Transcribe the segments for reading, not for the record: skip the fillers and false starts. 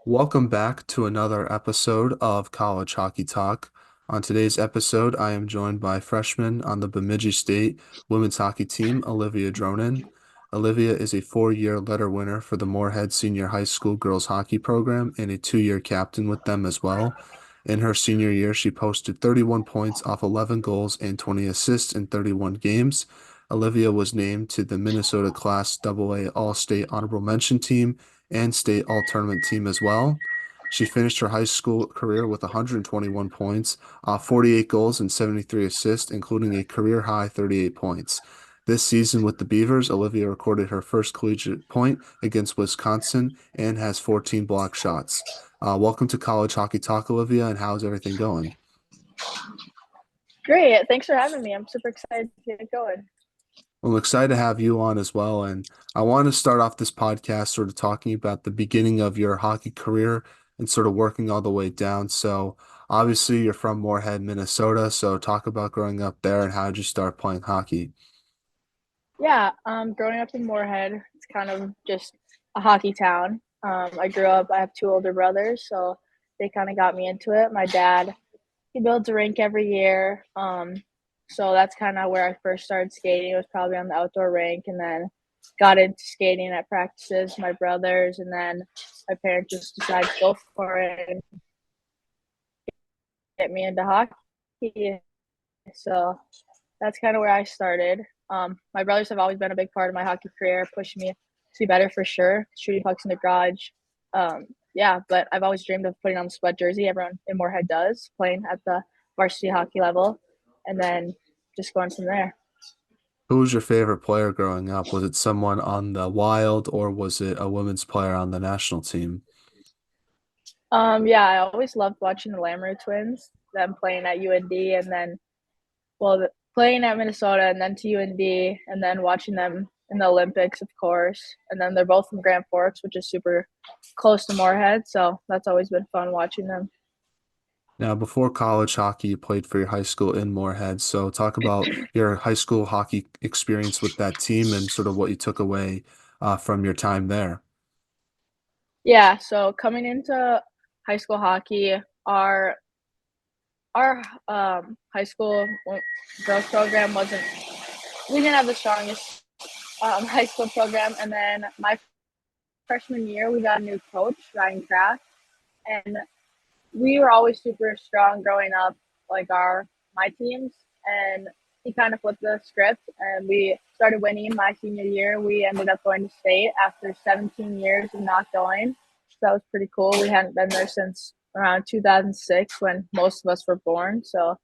Welcome back to another episode of College Hockey Talk. On today's episode, I am joined by freshman on the Bemidji State women's hockey team, Olivia Dronen. Olivia is a four-year letter winner for the Moorhead Senior High School girls hockey program and a two-year captain with them as well. In her senior year, she posted 31 points off 11 goals and 20 assists in 31 games. Olivia was named to the Minnesota Class AA All-State Honorable Mention team and state all-tournament team as well. She finished her high school career with 121 points, 48 goals, and 73 assists, including a career high 38 points. This season with the Beavers, Olivia recorded her first collegiate point against Wisconsin and has 14 block shots. Welcome to College Hockey Talk, Olivia, and how's everything going? Great. Thanks for having me. I'm super excited to get going. I'm excited to have you on as well. And I want to start off this podcast sort of talking about the beginning of your hockey career and sort of working all the way down. So obviously you're from Moorhead, Minnesota. So talk about growing up there and how did you start playing hockey? Yeah, growing up in Moorhead, it's kind of just a hockey town. I have two older brothers, so they kind of got me into it. My dad, he builds a rink every year. So that's kind of where I first started skating. It was probably on the outdoor rink, and then got into skating at practices, my brothers, and then my parents just decided to go for it and get me into hockey. So that's kind of where I started. My brothers have always been a big part of my hockey career, pushing me to be better for sure, shooting pucks in the garage. Yeah, but I've always dreamed of putting on the sweat jersey. Everyone in Moorhead does, playing at the varsity hockey level, and then just going from there. Who was your favorite player growing up? Was it someone on the Wild or was it a women's player on the national team? Yeah, I always loved watching the Lamoureux twins, them playing at UND, and then playing at Minnesota and then to UND and then watching them in the Olympics, of course. And then they're both from Grand Forks, which is super close to Moorhead. So that's always been fun watching them. Now, before college hockey, you played for your high school in Moorhead. So talk about your high school hockey experience with that team and sort of what you took away from your time there. Yeah, so coming into high school hockey, our high school girls program wasn't we didn't have the strongest high school program, and then my freshman year we got a new coach, Ryan Kraft, and we were always super strong growing up, like my teams, and he kind of flipped the script, and we started winning my senior year. We ended up going to state after 17 years of not going, so that was pretty cool. We hadn't been there since around 2006 when most of us were born, so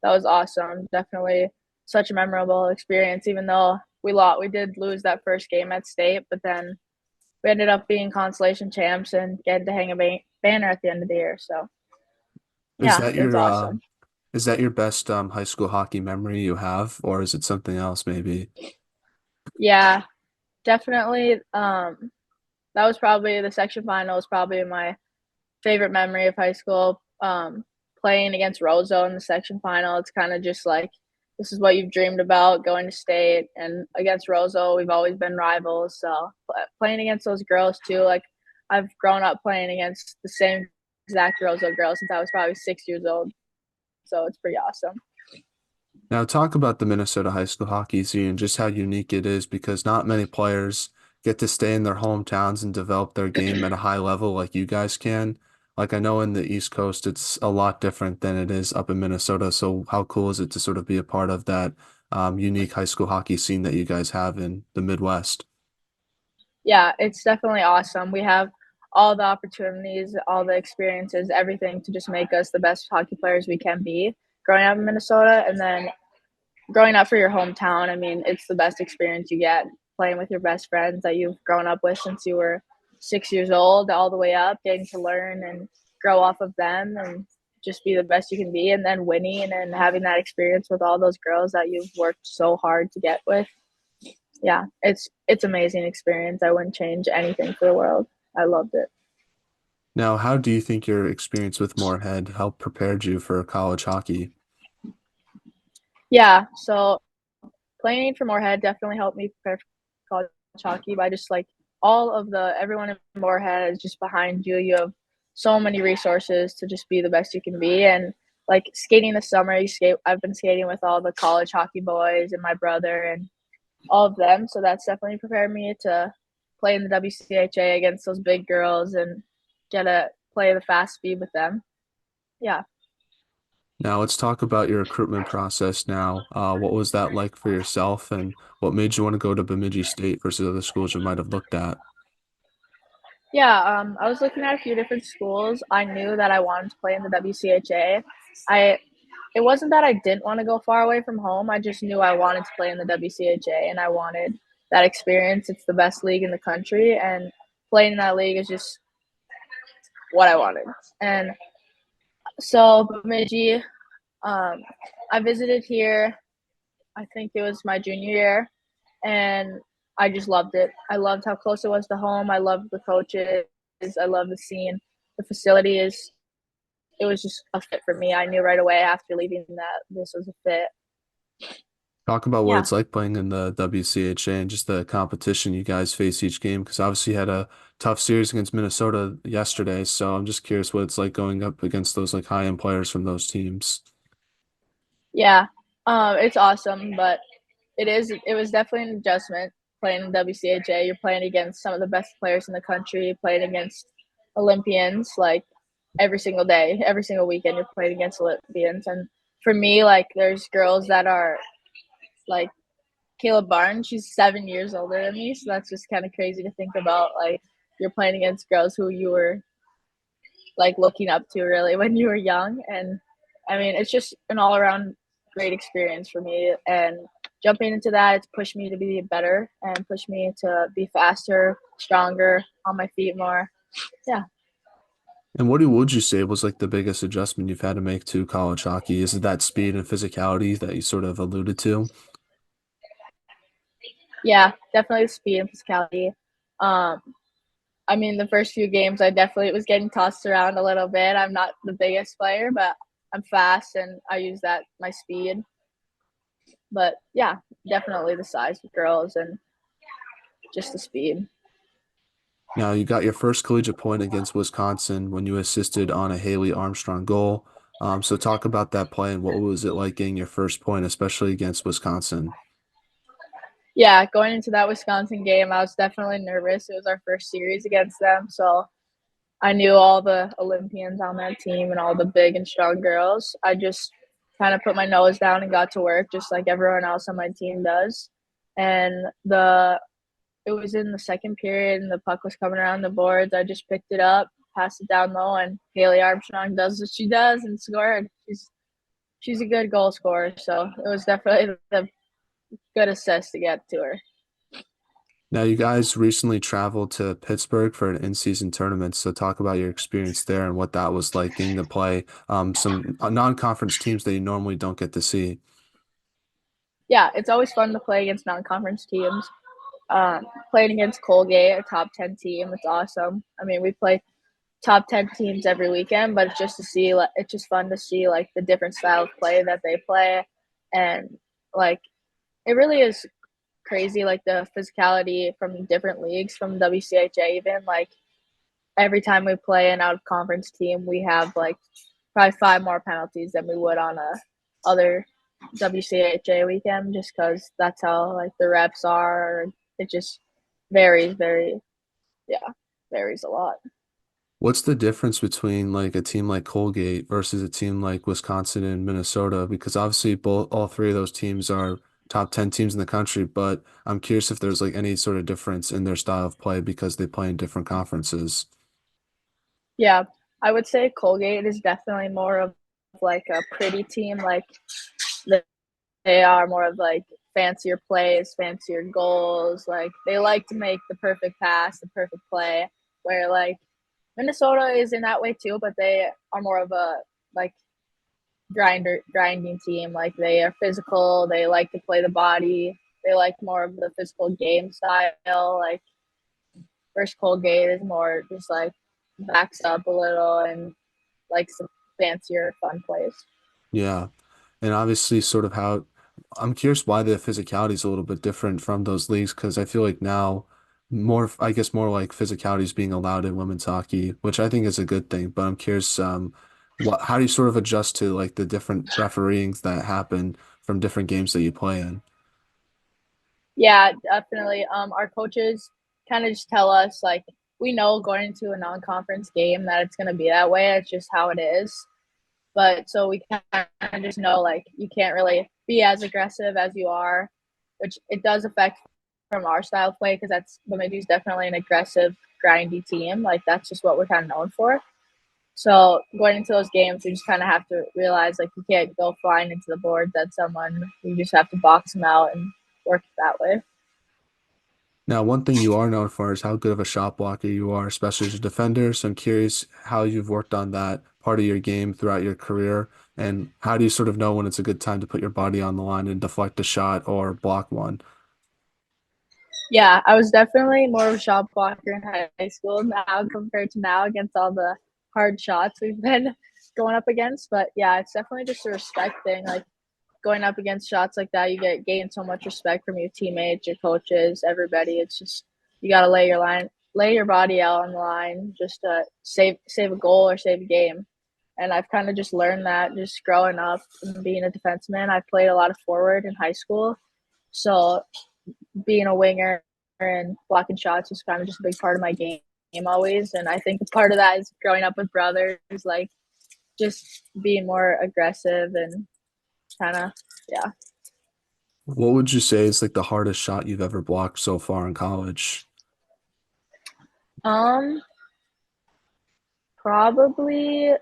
that was awesome. Definitely such a memorable experience, even though we did lose that first game at state, but then we ended up being consolation champs and getting to hang a banner at the end of the year. So Is yeah, that it was your awesome. is that your best high school hockey memory you have, or is it something else maybe? Yeah, definitely. That was probably the section final was probably my favorite memory of high school. Playing against Roseau in the section final, it's kind of just like this is what you've dreamed about going to state. And against Roseau, we've always been rivals. So playing against those girls too, like I've grown up playing against the same exact Roseau girls since I was probably 6 years old. So it's pretty awesome. Now talk about the Minnesota high school hockey scene and just how unique it is because not many players get to stay in their hometowns and develop their game at a high level like you guys can. Like I know in the East Coast it's a lot different than it is up in Minnesota. So how cool is it to sort of be a part of that unique high school hockey scene that you guys have in the Midwest? Yeah, it's definitely awesome. We have all the opportunities, all the experiences, everything to just make us the best hockey players we can be growing up in Minnesota. And then growing up for your hometown, I mean, it's the best experience you get playing with your best friends that you've grown up with since you were 6 years old, all the way up, getting to learn and grow off of them and just be the best you can be. And then winning and having that experience with all those girls that you've worked so hard to get with. Yeah, it's amazing experience. I wouldn't change anything for the world. I loved it. Now, how do you think your experience with Moorhead helped prepared you for college hockey? Yeah, so playing for Moorhead definitely helped me prepare for college hockey by just like all of the everyone in Moorhead is just behind you. You have so many resources to just be the best you can be. And like skating this summer, you skate. I've been skating with all the college hockey boys and my brother and all of them. So that's definitely prepared me to play in the WCHA against those big girls and get to play the fast speed with them. Yeah. Now let's talk about your recruitment process now. What was that like for yourself, and what made you want to go to Bemidji State versus other schools you might have looked at? Yeah, I was looking at a few different schools. I knew that I wanted to play in the WCHA. I It wasn't that I didn't want to go far away from home. I just knew I wanted to play in the WCHA and I wanted that experience. It's the best league in the country and playing in that league is just what I wanted. And so Bemidji, um, I visited here. I think it was my junior year, and I just loved it. I loved how close it was to home. I loved the coaches. I loved the scene. The facility is. It was just a fit for me. I knew right away after leaving that this was a fit. Talk about what Yeah, it's like playing in the WCHA and just the competition you guys face each game, because obviously you had a tough series against Minnesota yesterday. So I'm just curious what it's like going up against those like high-end players from those teams. yeah. It's awesome, but it was definitely an adjustment playing in WCHA. You're playing against some of the best players in the country, playing against Olympians like every single day, every single weekend you're playing against Olympians. And for me, like there's girls that are like Caleb Barnes, she's 7 years older than me, so that's just kind of crazy to think about. Like you're playing against girls who you were like looking up to really when you were young, and I mean it's just an all around great experience for me. And jumping into that, it's pushed me to be better and pushed me to be faster, stronger, on my feet more. Yeah. And what would you say was like the biggest adjustment you've had to make to college hockey? Is it that speed and physicality that you sort of alluded to? Yeah, definitely the speed and physicality. Um, I mean, the first few games, I definitely was getting tossed around a little bit. I'm not the biggest player, but I'm fast and I use that my speed. But yeah, definitely the size of girls and just the speed. Now, you got your first collegiate point against Wisconsin when you assisted on a Haley Armstrong goal. So talk about that play and what was it like getting your first point, especially against Wisconsin? Yeah, going into that Wisconsin game, I was definitely nervous. It was our first series against them, so I knew all the Olympians on that team and all the big and strong girls. I just kind of put my nose down and got to work, just like everyone else on my team does. And the it was in the second period, and the puck was coming around the boards. I just picked it up, passed it down low, and Haley Armstrong does what she does and scored. She's a good goal scorer, so it was definitely the good assist to get to her. Now, you guys recently traveled to Pittsburgh for an in-season tournament, so talk about your experience there and what that was like getting to play some non-conference teams that you normally don't get to see. Yeah, it's always fun to play against non-conference teams. Playing against Colgate, a top 10 team, it's awesome. I mean, we play top 10 teams every weekend, but it's just fun to see like the different style of play that they play. And like, it really is crazy, like the physicality from different leagues, from WCHA even. Like, every time we play an out of conference team, we have like probably five more penalties than we would on a other WCHA weekend, just because that's how like the reps are. It just varies very, yeah, varies a lot. What's the difference between like a team like Colgate versus a team like Wisconsin and Minnesota? Because obviously all three of those teams are top 10 teams in the country, but I'm curious if there's like any sort of difference in their style of play because they play in different conferences. Yeah, I would say Colgate is definitely more of like a pretty team. Like they are more of like fancier plays, fancier goals. Like they like to make the perfect pass, the perfect play. Where like Minnesota is in that way too, but they are more of a like grinding team. Like they are physical. They like to play the body. They like more of the physical game style. Like first Colgate is more just like backs up a little and like some fancier fun plays. Yeah. And obviously sort of how I'm curious why the physicality is a little bit different from those leagues because I feel like now more, I guess, more like physicality is being allowed in women's hockey, which I think is a good thing. But I'm curious, how do you sort of adjust to like the different refereeings that happen from different games that you play in? Yeah, definitely. Our coaches kind of just tell us like we know going into a non-conference game that it's going to be that way. It's just how it is. But so we kind of just know like you can't really be as aggressive as you are, which it does affect from our style of play because that's Bemidji's definitely an aggressive, grindy team. Like that's just what we're kind of known for. So going into those games, you just kind of have to realize like you can't go flying into the boards at someone. You just have to box them out and work that way. Now, one thing you are known for is how good of a shot blocker you are, especially as a defender. So I'm curious how you've worked on that part of your game throughout your career, and how do you sort of know when it's a good time to put your body on the line and deflect a shot or block one? Yeah, I was definitely more of a shot blocker in high school now compared to now against all the hard shots we've been going up against. But yeah, it's definitely just a respect thing. Like going up against shots like that, you get gain so much respect from your teammates, your coaches, everybody. It's just you got to lay your body out on the line just to save a goal or save a game. And I've kind of just learned that just growing up and being a defenseman. I played a lot of forward in high school, so being a winger and blocking shots was kind of just a big part of my game always. And I think part of that is growing up with brothers, like just being more aggressive and kind of yeah. What would you say is like the hardest shot you've ever blocked so far in college? Um, Probably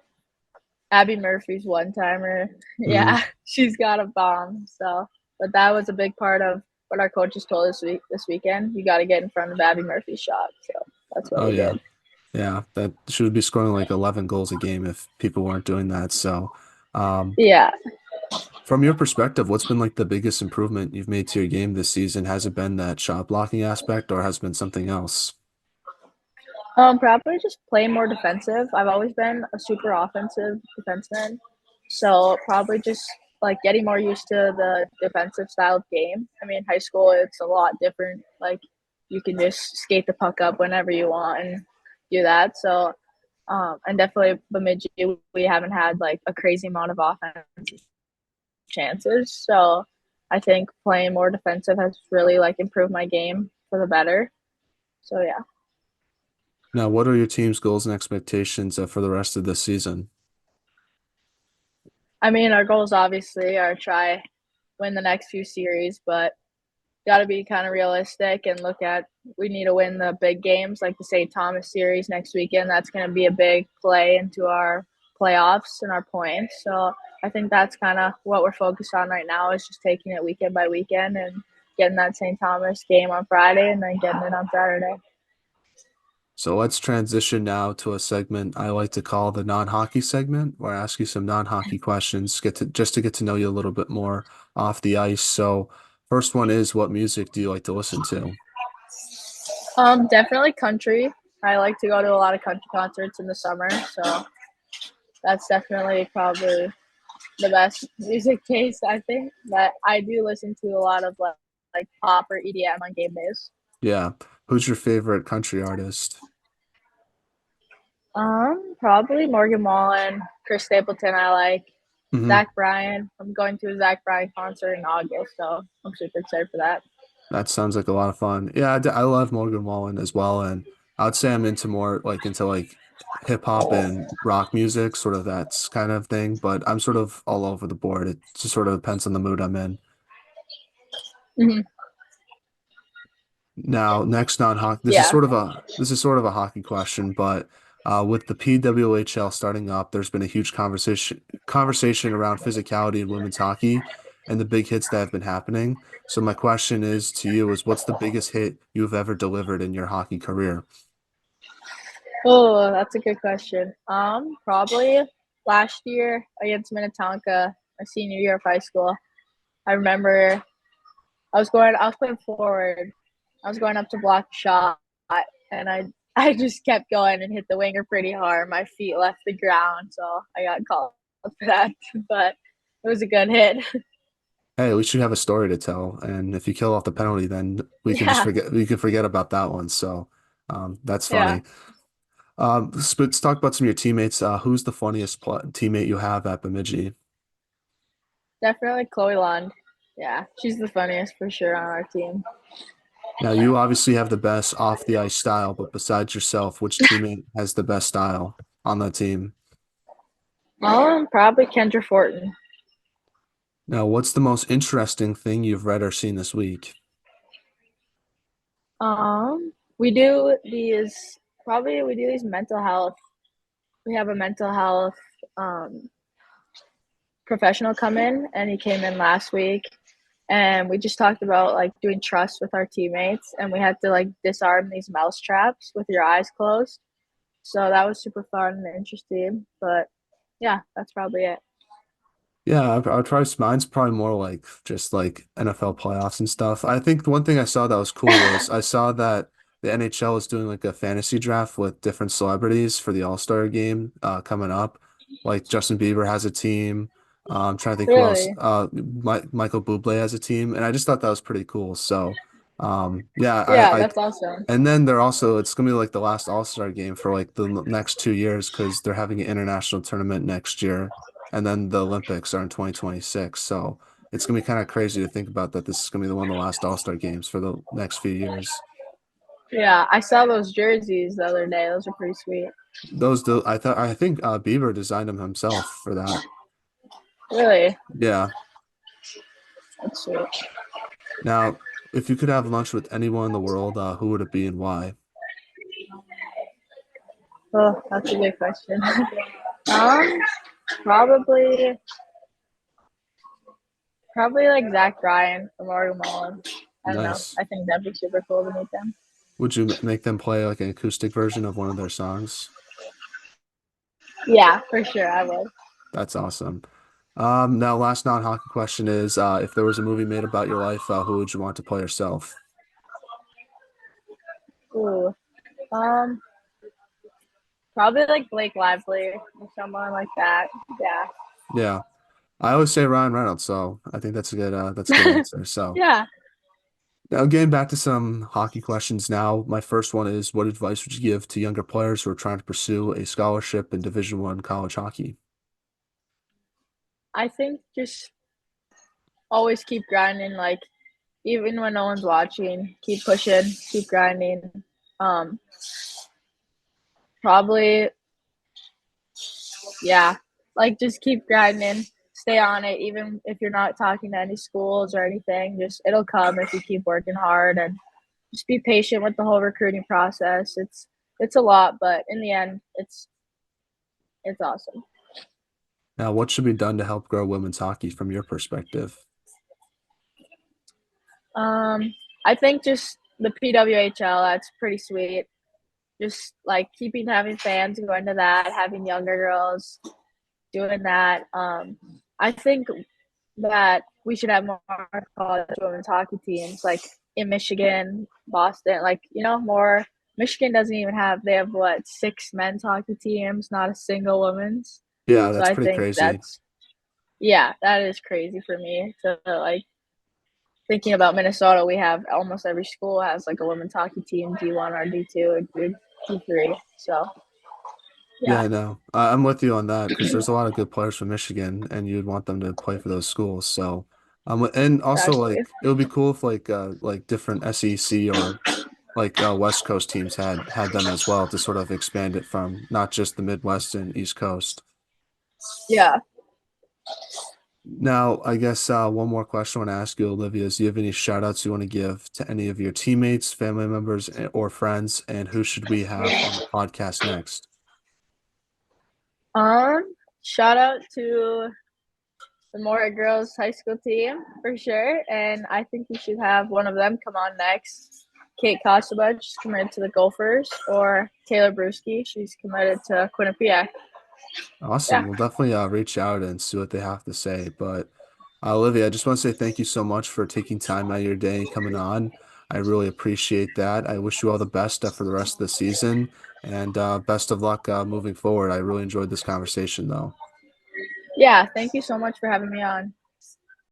Abby Murphy's one timer. Hmm. Yeah, she's got a bomb. So, but that was a big part of what our coaches told us this weekend. You got to get in front of Abby Murphy's shot. So that's what Oh we yeah. did. Yeah, that should be scoring like 11 goals a game if people weren't doing that. So, um, Yeah. from your perspective, what's been like the biggest improvement you've made to your game this season? Has it been that shot blocking aspect or has it been something else? Probably just play more defensive. I've always been a super offensive defenseman, so probably just like getting more used to the defensive style of game. I mean, high school it's a lot different. Like you can just skate the puck up whenever you want and do that. So, and definitely Bemidji, we haven't had like a crazy amount of offensive chances. So, I think playing more defensive has really like improved my game for the better. So yeah. Now, what are your team's goals and expectations for the rest of the season? I mean, our goals obviously are try win the next few series, but got to be kind of realistic and look at we need to win the big games like the St. Thomas series next weekend. That's going to be a big play into our playoffs and our points. So I think that's kind of what we're focused on right now is just taking it weekend by weekend and getting that St. Thomas game on Friday and then getting it on Saturday. So let's transition now to a segment I like to call the non-hockey segment, where I ask you some non-hockey questions, get to just to get to know you a little bit more off the ice. So first one is, what music do you like to listen to? Definitely country. I like to go to a lot of country concerts in the summer, so that's definitely probably the best music taste, I think. But I do listen to a lot of like pop or EDM on game days. Yeah. Who's your favorite country artist? Probably Morgan Wallen, Chris Stapleton. I like Hmm. Zach Bryan. I'm going to a Zach Bryan concert in August, so I'm super excited for that. That sounds like a lot of fun. Yeah, I love Morgan Wallen as well, and I would say I'm into more like into like hip hop and rock music, sort of that's kind of thing. But I'm sort of all over the board. It just sort of depends on the mood I'm in. Hmm. Now, next non-hockey, Yeah. this is sort of a hockey question, but with the PWHL starting up, there's been a huge conversation around physicality in women's hockey and the big hits that have been happening. So my question is to you is what's the biggest hit you've ever delivered in your hockey career? Oh, that's a good question. Probably last year against Minnetonka, my senior year of high school. I remember I was playing forward. I was going up to block a shot, and I just kept going and hit the winger pretty hard. My feet left the ground, so I got called for that. But it was a good hit. Hey, we should have a story to tell, and if you kill off the penalty, then Yeah, we can forget about that one. So, that's yeah, funny. Let's talk about some of your teammates. Who's the funniest pl teammate you have at Bemidji? definitely Chloe Lund. Yeah, she's the funniest for sure on our team. Now, you obviously have the best off the ice style, but besides yourself, which teammate has the best style on the team? Probably Kendra Fortin. Now, what's the most interesting thing you've read or seen this week? We do these we do these mental health. We have a mental health um professional come in, and he came in last week, and we just talked about like doing trust with our teammates, and we had to like disarm these mouse traps with your eyes closed. So that was super fun and interesting. But yeah, that's probably it. Yeah, I'll try. Mine's probably more like just like NFL playoffs and stuff. I think the one thing I saw that was cool was I saw that the NHL is doing like a fantasy draft with different celebrities for the All-Star game coming up. Like Justin Bieber has a team. I'm trying to think who else. Really? Michael Bublé has a team, and I just thought that was pretty cool. So, yeah, Yeah, that's awesome. and then they're also it's gonna be like the last All-Star game for like the next 2 years because they're having an international tournament next year, and then the Olympics are in 2026. So it's gonna be kind of crazy to think about that this is gonna be the one of the last All-Star games for the next few years. Yeah, I saw those jerseys the other day. Those are pretty sweet. I think Bieber designed them himself for that. Really? Yeah. That's sweet. Now, if you could have lunch with anyone in the world, who would it be and why? Oh, that's a good question. um, probably Probably like Zach Bryan or Morgan Mullen. I don't know. Nice. I think that'd be super cool to meet them. Would you make them play like an acoustic version of one of their songs? Yeah, for sure, I would. That's awesome. Now last non-hockey question is, if there was a movie made about your life, who would you want to play yourself? Ooh. Um, Probably like Blake Lively or someone like that. Yeah, I always say Ryan Reynolds, so I think that's a good Yeah. answer. So Yeah. now getting back to some hockey questions now. My first one is, what advice would you give to younger players who are trying to pursue a scholarship in Division I college hockey? I think just always keep grinding, like even when no one's watching, keep pushing, keep grinding. Um, Probably, yeah, like just keep grinding, stay on it, even if you're not talking to any schools or anything. Just it'll come if you keep working hard, and just be patient with the whole recruiting process. It's a lot, but in the end, it's awesome. Now, what should be done to help grow women's hockey from your perspective? Um, I think just the PWHL, that's pretty sweet. Just like keeping having fans going to that, having younger girls doing that. I think that we should have more college women's hockey teams, like in Michigan, Boston, like more. Michigan doesn't even have. They have what, six men's hockey teams, not a single women's. Yeah, So that's I pretty think crazy. that is crazy for me to like thinking about Minnesota. We have almost every school has like a women's hockey team, D1 or D2 or D3. So Yeah, yeah, I know. I'm with you on that because there's a lot of good players from Michigan, and you'd want them to play for those schools. So, and also exactly. like it would be cool if like different SEC or like West Coast teams had them as well to sort of expand it from not just the Midwest and East Coast. Yeah. Now, I guess one more question I want to ask you, Olivia, is do you have any shout outs you want to give to any of your teammates, family members, or friends, and who should we have on the podcast next? Shout out to the Moorhead girls high school team for sure, and I think we should have one of them come on next. Kate Kostabach, she's committed to the Gophers, or Taylor Brewski, she's committed to Quinnipiac. Awesome. Yeah, We'll definitely reach out and see what they have to say. But Olivia, I just want to say thank you so much for taking time out of your day and coming on. I really appreciate that. I wish you all the best for the rest of the season and best of luck moving forward. I really enjoyed this conversation, though. yeah. Thank you so much for having me on.